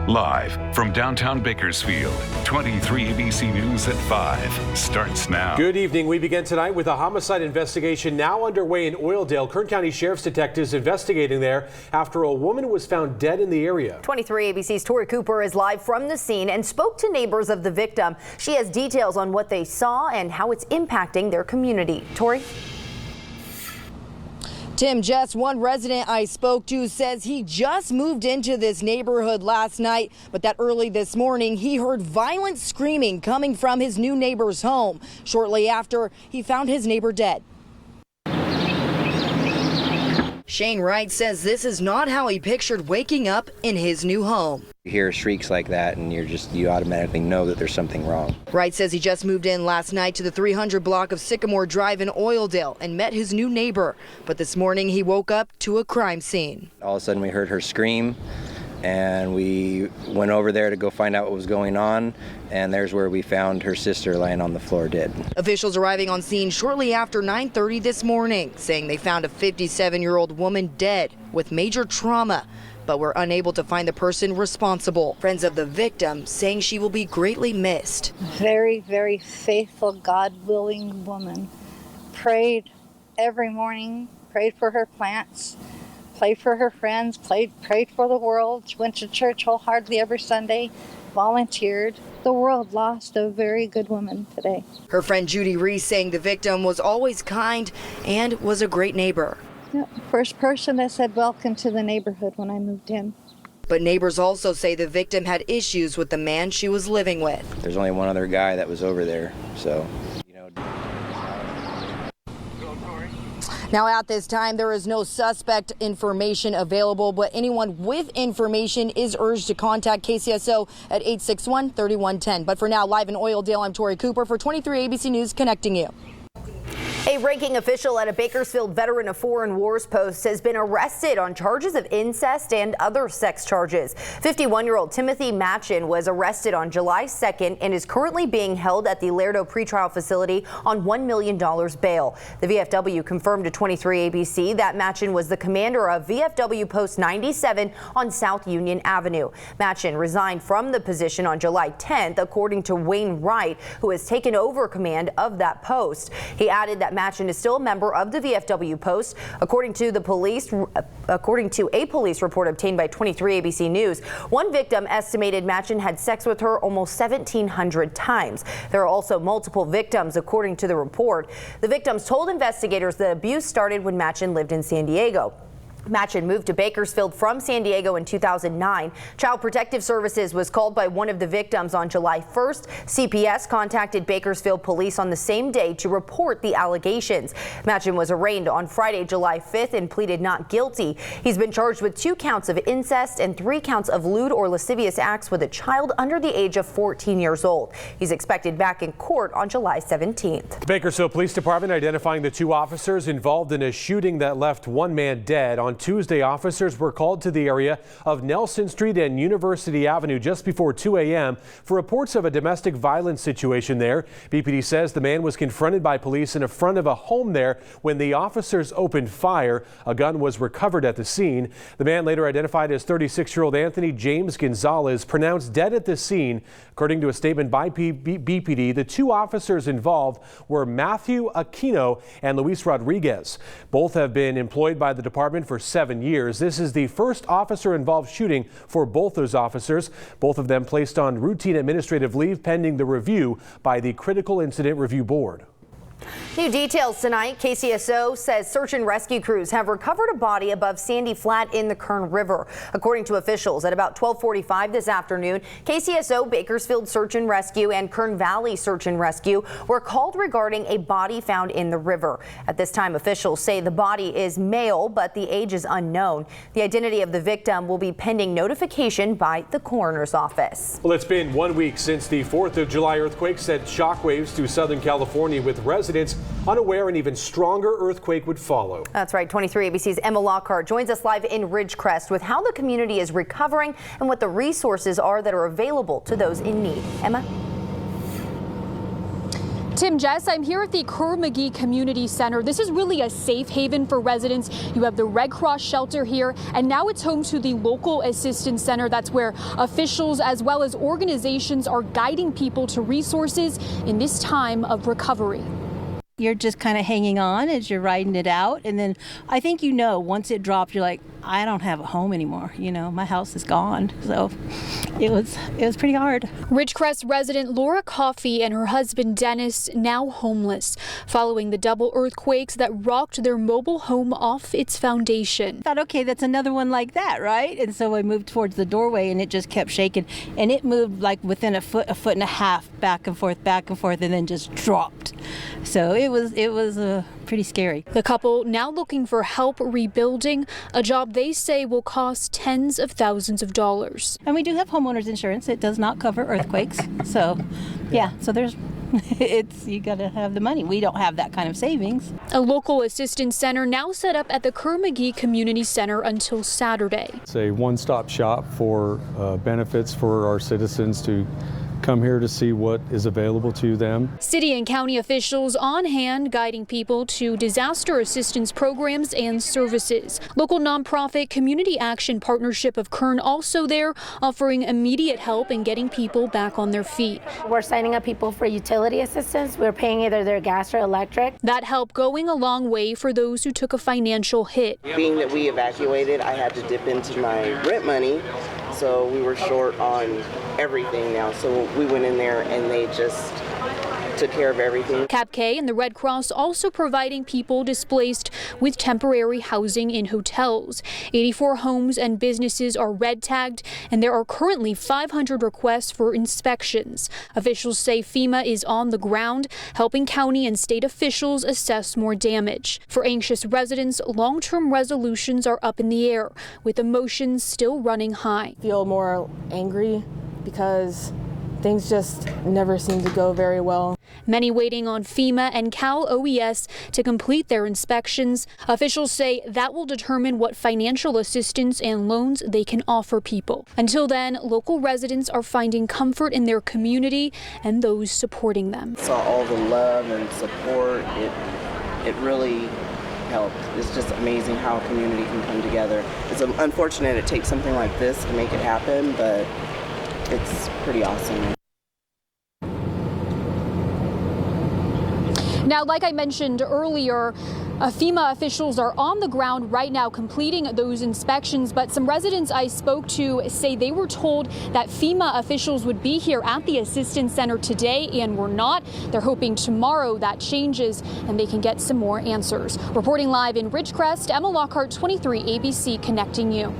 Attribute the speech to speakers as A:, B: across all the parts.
A: Live from downtown Bakersfield, 23 ABC News at 5 starts now.
B: Good evening. We begin tonight with a homicide investigation now underway in Oildale. Kern County Sheriff's detectives investigating there after a woman was found dead in the area.
C: 23 ABC's Tori Cooper is live from the scene and spoke to neighbors of the victim. She has details on what they saw and how it's impacting their community. Tori?
D: Tim, Jess, one resident I spoke to says he just moved into this neighborhood last night, but that early this morning he heard violent screaming coming from his new neighbor's home. Shortly after, he found his neighbor dead. Shane Wright says this is not how he pictured waking up in his new home.
E: You hear shrieks like that and you automatically know that there's something wrong.
D: Wright says he just moved in last night to the 300 block of Sycamore Drive in Oildale and met his new neighbor. But this morning he woke up to a crime scene.
E: All of a sudden we heard her scream and we went over there to go find out what was going on, and there's where we found her sister laying on the floor dead.
D: Officials arriving on scene shortly after 9:30 this morning, saying they found a 57-year-old woman dead with major trauma, but were unable to find the person responsible. Friends of the victim saying she will be greatly missed.
F: Very, very faithful, God-willing woman. Prayed every morning, prayed for her plants, prayed for her friends, prayed for the world. She went to church wholeheartedly every Sunday, volunteered. The world lost a very good woman today.
D: Her friend Judy Reese saying the victim was always kind and was a great neighbor.
F: Yep, first person that said welcome to the neighborhood when I moved in.
D: But neighbors also say the victim had issues with the man she was living with.
E: There's only one other guy that was over there, so.
D: Now at this time, there is no suspect information available, but anyone with information is urged to contact KCSO at 861-3110. But for now, live in Oildale, I'm Tori Cooper for 23 ABC News, connecting you.
C: A ranking official at a Bakersfield veteran of foreign wars post has been arrested on charges of incest and other sex charges. 51-year-old Timothy Machin was arrested on July 2nd and is currently being held at the Lerdo pretrial facility on $1 million bail. The VFW confirmed to 23 ABC that Machin was the commander of VFW Post 97 on South Union Avenue. Machin resigned from the position on July 10th, according to Wayne Wright, who has taken over command of that post. He added that Machin is still a member of the VFW post. According to a police report obtained by 23 ABC News, one victim estimated Machin had sex with her almost 1,700 times. There are also multiple victims, according to the report. The victims told investigators the abuse started when Machin lived in San Diego. Machin moved to Bakersfield from San Diego in 2009. Child Protective Services was called by one of the victims on July 1st. CPS contacted Bakersfield police on the same day to report the allegations. Machin was arraigned on Friday, July 5th and pleaded not guilty. He's been charged with 2 counts of incest and 3 counts of lewd or lascivious acts with a child under the age of 14 years old. He's expected back in court on July 17th.
B: The Bakersfield Police Department identifying the 2 officers involved in a shooting that left one man dead. On Tuesday, officers were called to the area of Nelson Street and University Avenue just before 2 a.m. for reports of a domestic violence situation there. BPD says the man was confronted by police in front of a home there when the officers opened fire. A gun was recovered at the scene. The man, later identified as 36-year-old Anthony James Gonzalez, pronounced dead at the scene. According to a statement by BPD, the 2 officers involved were Matthew Aquino and Luis Rodriguez. Both have been employed by the department for 7 years. This is the first officer-involved shooting for both those officers. Both of them placed on routine administrative leave pending the review by the Critical Incident Review Board.
C: New details tonight. KCSO says search and rescue crews have recovered a body above Sandy Flat in the Kern River. According to officials, at about 12:45 this afternoon, KCSO, Bakersfield Search and Rescue, and Kern Valley Search and Rescue were called regarding a body found in the river. At this time, officials say the body is male, but the age is unknown. The identity of the victim will be pending notification by the coroner's office.
B: Well, it's been 1 week since the 4th of July earthquake sent shockwaves through Southern California, with residents unaware an even stronger earthquake would follow.
C: That's right. 23 ABC's Emma Lockhart joins us live in Ridgecrest with how the community is recovering and what the resources are that are available to those in need. Emma?
G: Tim, Jess, I'm here at the Kern Community Center. This is really a safe haven for residents. You have the Red Cross shelter here, and now it's home to the local assistance center. That's where officials as well as organizations are guiding people to resources in this time of recovery.
H: You're just kind of hanging on as you're riding it out. And then I think, once it drops, you're like, I don't have a home anymore. My house is gone. So it was pretty hard.
G: Ridgecrest resident Laura Coffey and her husband Dennis now homeless following the double earthquakes that rocked their mobile home off its foundation.
H: I thought, okay, that's another one like that, right? And so I moved towards the doorway and it just kept shaking. And it moved like within a foot and a half, back and forth, and then just dropped. So it was pretty scary.
G: The couple now looking for help rebuilding, a job they say will cost tens of thousands of dollars.
H: And we do have homeowners insurance. It does not cover earthquakes. So there's you got to have the money. We don't have that kind of savings.
G: A local assistance center now set up at the Kern Community Center until Saturday.
I: It's a one-stop shop for benefits for our citizens to come here to see what is available to them.
G: City and county officials on hand guiding people to disaster assistance programs and services. Local nonprofit Community Action Partnership of Kern also there, offering immediate help in getting people back on their feet.
J: We're signing up people for utility assistance. We're paying either their gas or electric.
G: That help going a long way for those who took a financial hit.
K: Being that we evacuated, I had to dip into my rent money, so we were short on everything now. So we went in there and they just took care of everything.
G: Cap K and the Red Cross also providing people displaced with temporary housing in hotels. 84 homes and businesses are red tagged, and there are currently 500 requests for inspections. Officials say FEMA is on the ground, helping county and state officials assess more damage. For anxious residents, long-term resolutions are up in the air, with emotions still running high.
L: I feel more angry because things just never seem to go very well.
G: Many waiting on FEMA and Cal OES to complete their inspections. Officials say that will determine what financial assistance and loans they can offer people. Until then, local residents are finding comfort in their community and those supporting them.
K: Saw all the love and support. It really helped. It's just amazing how a community can come together. It's unfortunate it takes something like this to make it happen, but it's pretty awesome.
G: Now, like I mentioned earlier, FEMA officials are on the ground right now completing those inspections, but some residents I spoke to say they were told that FEMA officials would be here at the assistance center today and were not. They're hoping tomorrow that changes and they can get some more answers. Reporting live in Ridgecrest, Emma Lockhart, 23 ABC, connecting you.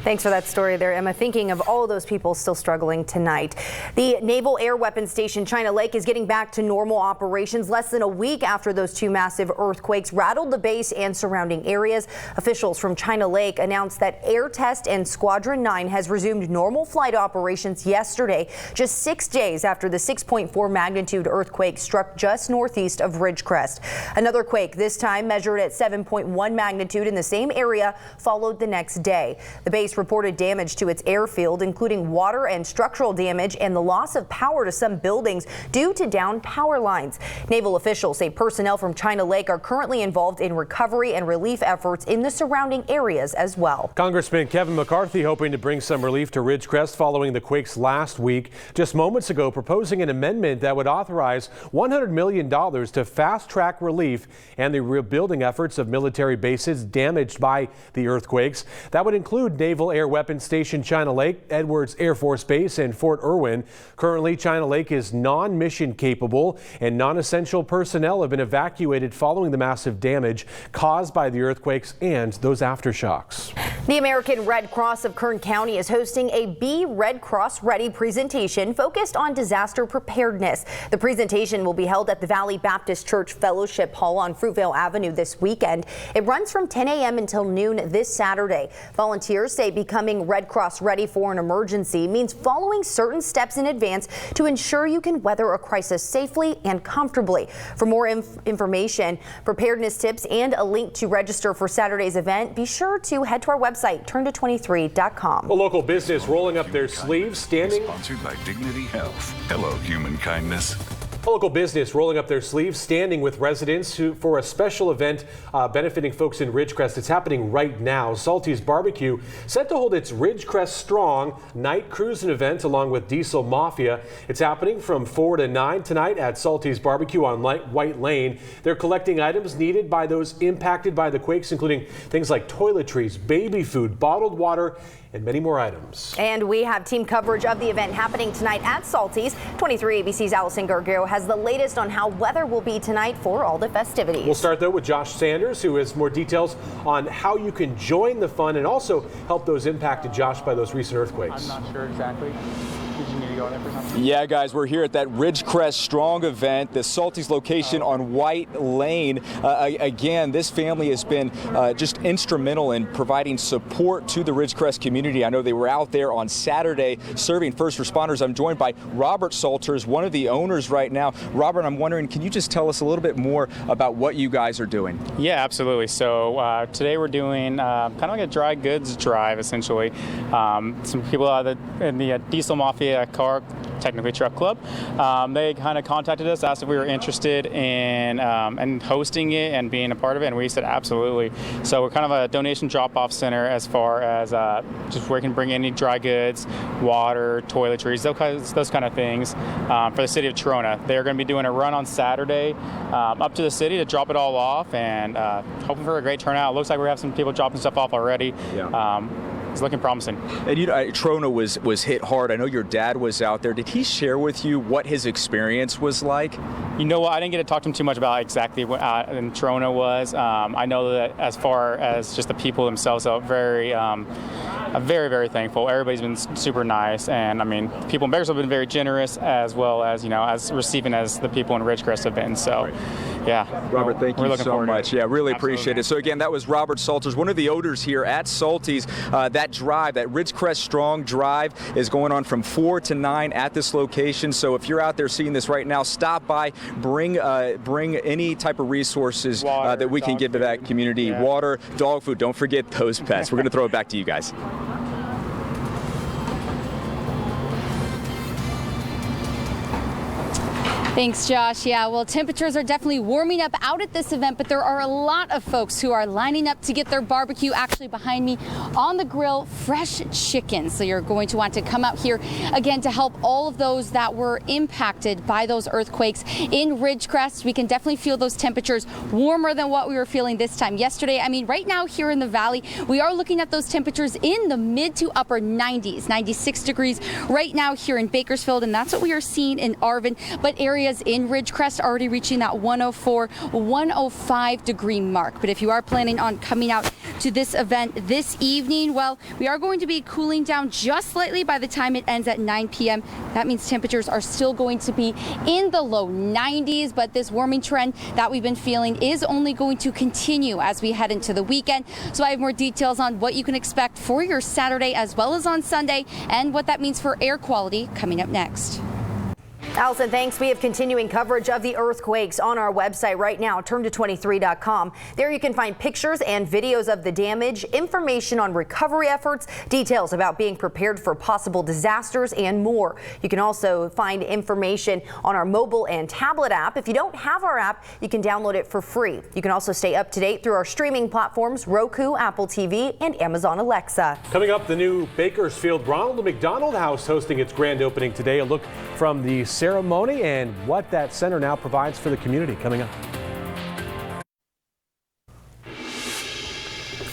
C: Thanks for that story there, Emma. Thinking of all those people still struggling tonight. The Naval Air Weapons Station China Lake is getting back to normal operations less than a week after those two massive earthquakes rattled the base and surrounding areas. Officials from China Lake announced that Air Test and Squadron 9 has resumed normal flight operations yesterday, just 6 days after the 6.4 magnitude earthquake struck just northeast of Ridgecrest. Another quake, this time measured at 7.1 magnitude in the same area, followed the next day. The base reported damage to its airfield, including water and structural damage and the loss of power to some buildings due to downed power lines. Naval officials say personnel from China Lake are currently involved in recovery and relief efforts in the surrounding areas as well.
B: Congressman Kevin McCarthy hoping to bring some relief to Ridgecrest following the quakes last week. Just moments ago, proposing an amendment that would authorize $100 million to fast-track relief and the rebuilding efforts of military bases damaged by the earthquakes. That would include Naval Air Weapons Station China Lake, Edwards Air Force Base, and Fort Irwin. Currently, China Lake is non-mission capable, and non-essential personnel have been evacuated following the massive damage caused by the earthquakes and those aftershocks.
C: The American Red Cross of Kern County is hosting a Be Red Cross Ready presentation focused on disaster preparedness. The presentation will be held at the Valley Baptist Church Fellowship Hall on Fruitvale Avenue this weekend. It runs from 10 a.m. until noon this Saturday. Volunteers say becoming Red Cross ready for an emergency means following certain steps in advance to ensure you can weather a crisis safely and comfortably. For more information, preparedness tips, and a link to register for Saturday's event, be sure to head to our website, turnto23.com.
B: A local business rolling up their sleeves, standing.
A: Sponsored by Dignity Health. Hello, human kindness.
B: A local business rolling up their sleeves, standing with residents for a special event benefiting folks in Ridgecrest. It's happening right now. Salty's Barbecue set to hold its Ridgecrest Strong night cruising event along with Diesel Mafia. It's happening from 4 to 9 tonight at Salty's Barbecue on White Lane. They're collecting items needed by those impacted by the quakes, including things like toiletries, baby food, bottled water, and many more items. And we have team coverage of the event happening tonight at Salty's. 23 ABC's Allison Gargaro has the latest on how weather will be tonight for all the festivities. We'll start though with Josh Sanders, who has more details on how you can join the fun and also help those impacted, Josh, by those recent earthquakes.
M: I'm not sure exactly. Did you need to go there for something?
N: Yeah, guys, we're here at that Ridgecrest Strong event, the Salty's location on White Lane. Again, this family has been just instrumental in providing support to the Ridgecrest community. I know they were out there on Saturday serving first responders. I'm joined by Robert Salters, one of the owners right now. Robert, I'm wondering, can you just tell us a little bit more about what you guys are doing?
M: Yeah, absolutely. So today we're doing kind of like a dry goods drive, essentially. Some people in the Diesel Mafia car, technically truck club, they kind of contacted us, asked if we were interested in hosting it and being a part of it, and we said absolutely. So we're kind of a donation drop-off center as far as just where you can bring any dry goods, water, toiletries, those kind of things for the city of Trona. They're going to be doing a run on Saturday up to the city to drop it all off, and hoping for a great turnout. It looks like we have some people dropping stuff off already. Yeah. It's looking promising. And you know, Trona was hit hard. I know your dad was out there. Did he share with you what his experience was like? You know what? I didn't get to talk to him too much about exactly what in Trona was. I know that as far as just the people themselves, I'm very, very thankful. Everybody's been super nice, and I mean, people in Bakersfield have been very generous, as well as as receiving as the people in Ridgecrest have been. So. Yeah. Robert, thank you so much. Yeah, really appreciate it. So again, that was Robert Salters, one of the owners here at Salty's. That drive, that Ridgecrest Strong drive, is going on from 4 to 9 at this location. So if you're out there seeing this right now, stop by, bring any type of resources that we can give to that community. Yeah. Water, dog food, don't forget those pets. We're going to throw it back to you guys.
O: Thanks, Josh. Yeah, well, temperatures are definitely warming up out at this event, but there are a lot of folks who are lining up to get their barbecue. Actually, behind me on the grill, fresh chicken. So you're going to want to come out here again to help all of those that were impacted by those earthquakes in Ridgecrest. We can definitely feel those temperatures warmer than what we were feeling this time yesterday. I mean, right now here in the valley, we are looking at those temperatures in the mid to upper 90s, 96 degrees right now here in Bakersfield, and that's what we are seeing in Arvin. But areas in Ridgecrest already reaching that 104, 105 degree mark. But if you are planning on coming out to this event this evening, well, we are going to be cooling down just slightly by the time it ends at 9 p.m. That means temperatures are still going to be in the low 90s, but this warming trend that we've been feeling is only going to continue as we head into the weekend. So I have more details on what you can expect for your Saturday as well as on Sunday and what that means for air quality coming up next.
C: Allison, thanks. We have continuing coverage of the earthquakes on our website right now, turn223.com. There you can find pictures and videos of the damage, information on recovery efforts, details about being prepared for possible disasters, and more. You can also find information on our mobile and tablet app. If you don't have our app, you can download it for free. You can also stay up to date through our streaming platforms, Roku, Apple TV, and Amazon Alexa.
B: Coming up, the new Bakersfield Ronald McDonald House hosting its grand opening today. A look from the ceremony and what that center now provides for the community coming up.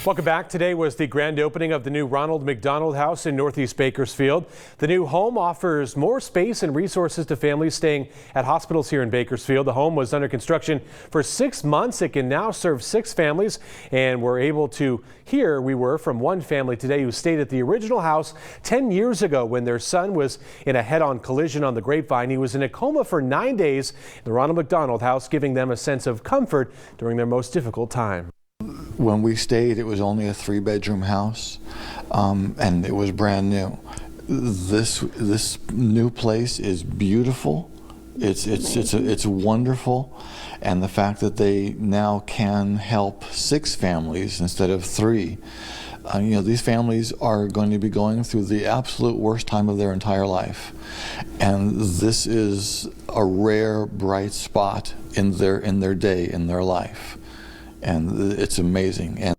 B: Welcome back. Today was the grand opening of the new Ronald McDonald House in Northeast Bakersfield. The new home offers more space and resources to families staying at hospitals here in Bakersfield. The home was under construction for 6 months. It can now serve 6 families, and we're able to hear from one family today who stayed at the original house 10 years ago when their son was in a head-on collision on the Grapevine. He was in a coma for 9 days. The Ronald McDonald House giving them a sense of comfort during their most difficult time.
P: When we stayed, it was only a 3-bedroom house, and it was brand new. This new place is beautiful. It's wonderful, and the fact that they now can help 6 families instead of 3 These families are going to be going through the absolute worst time of their entire life, and this is a rare, bright spot in their day, in their life, and it's amazing. And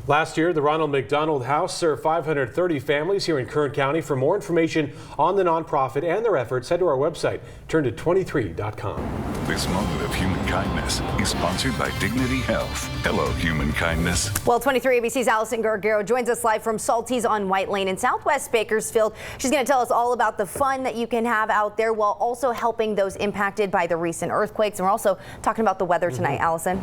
B: last year, the Ronald McDonald House served 530 families here in Kern County. For more information on the nonprofit and their efforts, head to our website, turn23.com.
A: This moment of human kindness is sponsored by Dignity Health. Hello, human kindness.
C: Well, 23 ABC's Allison Gargaro joins us live from Salty's on White Lane in Southwest Bakersfield. She's going to tell us all about the fun that you can have out there while also helping those impacted by the recent earthquakes. And we're also talking about the weather tonight, Allison.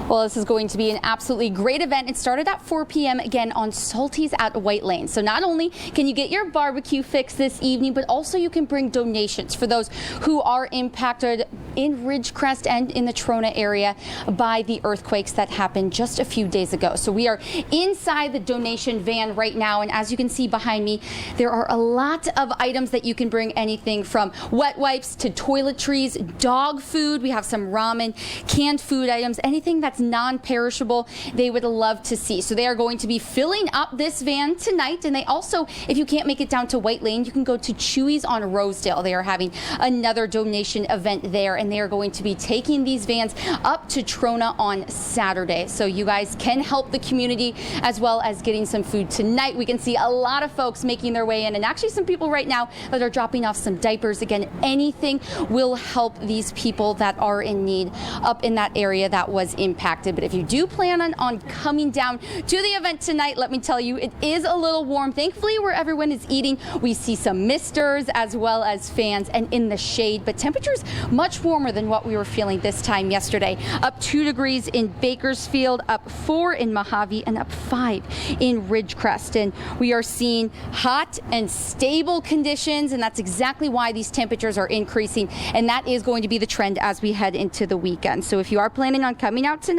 O: Well, this is going to be an absolutely great event. It started at 4 p.m. again on Salty's at White Lane. So not only can you get your barbecue fix this evening, but also you can bring donations for those who are impacted in Ridgecrest and in the Trona area by the earthquakes that happened just a few days ago. So we are inside the donation van right now, and as you can see behind me, there are a lot of items that you can bring, anything from wet wipes to toiletries, dog food. We have some ramen, canned food items, anything that's non-perishable they would love to see. So they are going to be filling up this van tonight, and they also, if you can't make it down to White Lane, you can go to Chewy's on Rosedale. They are having another donation event there, and they are going to be taking these vans up to Trona on Saturday. So you guys can help the community as well as getting some food tonight. We can see a lot of folks making their way in, and actually some people right now that are dropping off some diapers. Again, anything will help these people that are in need up in that area that was impacted. But if you do plan on coming down to the event tonight, let me tell you, it is a little warm. Thankfully, where everyone is eating, we see some misters as well as fans and in the shade, but temperatures much warmer than what we were feeling this time yesterday. Up 2 degrees in Bakersfield, up 4 in Mojave, and up 5 in Ridgecrest. And we are seeing hot and stable conditions, and that's exactly why these temperatures are increasing, and that is going to be the trend as we head into the weekend. So if you are planning on coming out tonight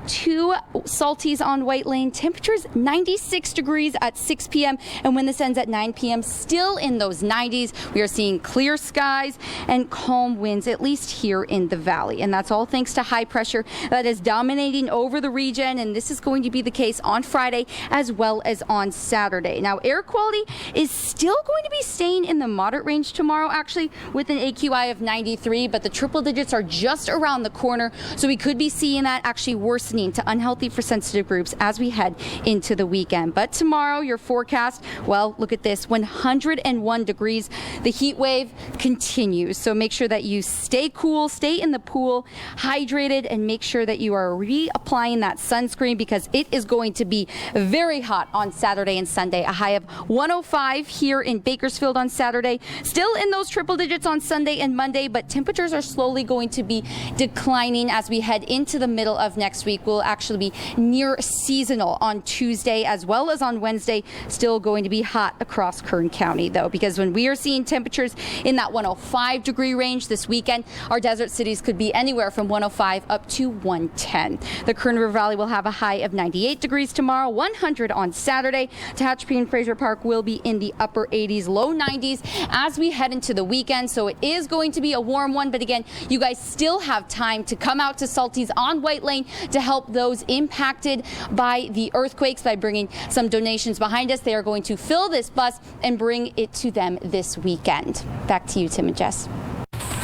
O: to Salty's on White Lane, temperatures 96 degrees at 6 p.m. and when this ends at 9 p.m. still in those 90s. We are seeing clear skies and calm winds, at least here in the valley, and that's all thanks to high pressure that is dominating over the region, and this is going to be the case on Friday as well as on Saturday. Now, air quality is still going to be staying in the moderate range tomorrow, actually with an AQI of 93, but the triple digits are just around the corner, so we could be seeing that actually worsening to unhealthy for sensitive groups as we head into the weekend. But tomorrow, your forecast, well, look at this, 101 degrees. The heat wave continues, so make sure that you stay cool, stay in the pool, hydrated, and make sure that you are reapplying that sunscreen because it is going to be very hot on Saturday and Sunday. A high of 105 here in Bakersfield on Saturday, still in those triple digits on Sunday and Monday, but temperatures are slowly going to be declining as we head into the middle of next week. We'll actually be near seasonal on Tuesday as well as on Wednesday. Still going to be hot across Kern County though, because when we are seeing temperatures in that 105 degree range this weekend, our desert cities could be anywhere from 105 up to 110. The Kern River Valley will have a high of 98 degrees tomorrow, 100 on Saturday. Tehachapi and Fraser Park will be in the upper 80s, low 90s as we head into the weekend. So it is going to be a warm one, but again, you guys still have time to come out to Salty's on White Lane to help those impacted by the earthquakes by bringing some donations behind us. They are going to fill this bus and bring it to them this weekend. Back to you, Tim and Jess.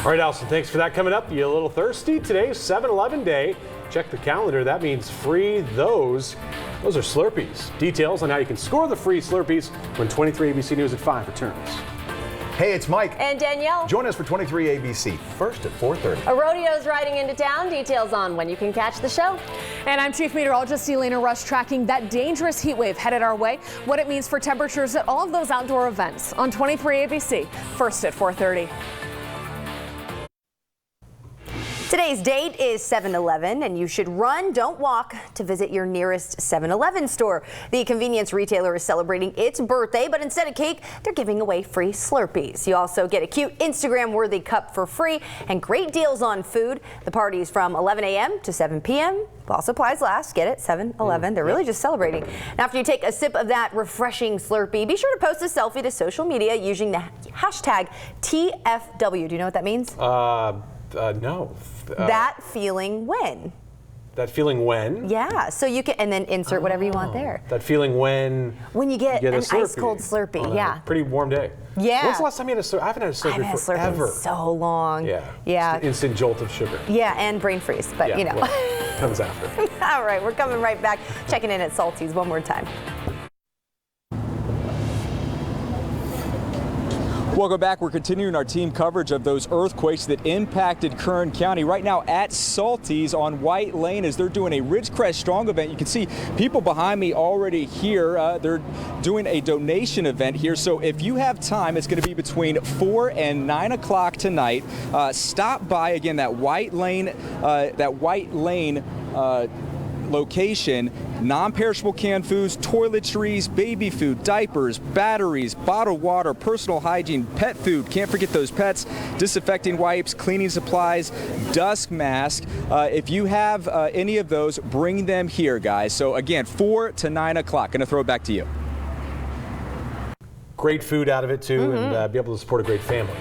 B: All right, Allison, thanks for that. Coming up, you a little thirsty? Today's 7-Eleven day. Check the calendar. That means free those. Those are Slurpees. Details on how you can score the free Slurpees when 23 ABC News at 5 returns.
Q: Hey, it's Mike.
R: And Danielle.
Q: Join us for 23 ABC, first at 4:30.
R: A rodeo's riding into town. Details on when you can catch the show.
S: And I'm Chief Meteorologist Elena Rush tracking that dangerous heat wave headed our way, what it means for temperatures at all of those outdoor events on 23 ABC, first at 4:30.
C: Today's date is 7-Eleven, and you should run, don't walk, to visit your nearest 7-Eleven store. The convenience retailer is celebrating its birthday, but instead of cake, they're giving away free Slurpees. You also get a cute Instagram-worthy cup for free and great deals on food. The party's from 11 a.m. to 7 p.m. While supplies last, get it, 7-Eleven. They're really just celebrating. Now, after you take a sip of that refreshing Slurpee, be sure to post a selfie to social media using the hashtag TFW. Do you know what that means?
B: No.
C: That feeling when?
B: That feeling when?
C: Yeah, so you can, and then insert whatever you want there.
B: That feeling when
C: you get an
B: Slurpee
C: ice cold Slurpee,
B: on
C: yeah.
B: a pretty warm day.
C: Yeah.
B: When's the last time you had a Slurpee? I haven't had a Slurpee forever.
C: In so long.
B: Yeah.
C: Yeah.
B: Just an instant jolt of sugar.
C: Yeah, and brain freeze, but
B: Yeah,
C: you know.
B: well, comes after.
C: All right, we're coming right back. Checking in at Salty's one more time.
N: Welcome back. We're continuing our team coverage of those earthquakes that impacted Kern County. Right now at Salty's on White Lane as they're doing a Ridgecrest Strong event. You can see people behind me already here. They're doing a donation event here. So if you have time, it's going to be between 4 and 9 o'clock tonight. Stop by again that White Lane location. Non-perishable canned foods, toiletries, baby food, diapers, batteries, bottled water, personal hygiene, pet food. Can't forget those pets. Disinfecting wipes, cleaning supplies, dust mask. If you have any of those, bring them here, guys. So again, 4 to 9 o'clock. Going to throw it back to you.
B: Great food out of it too, and be able to support a great family.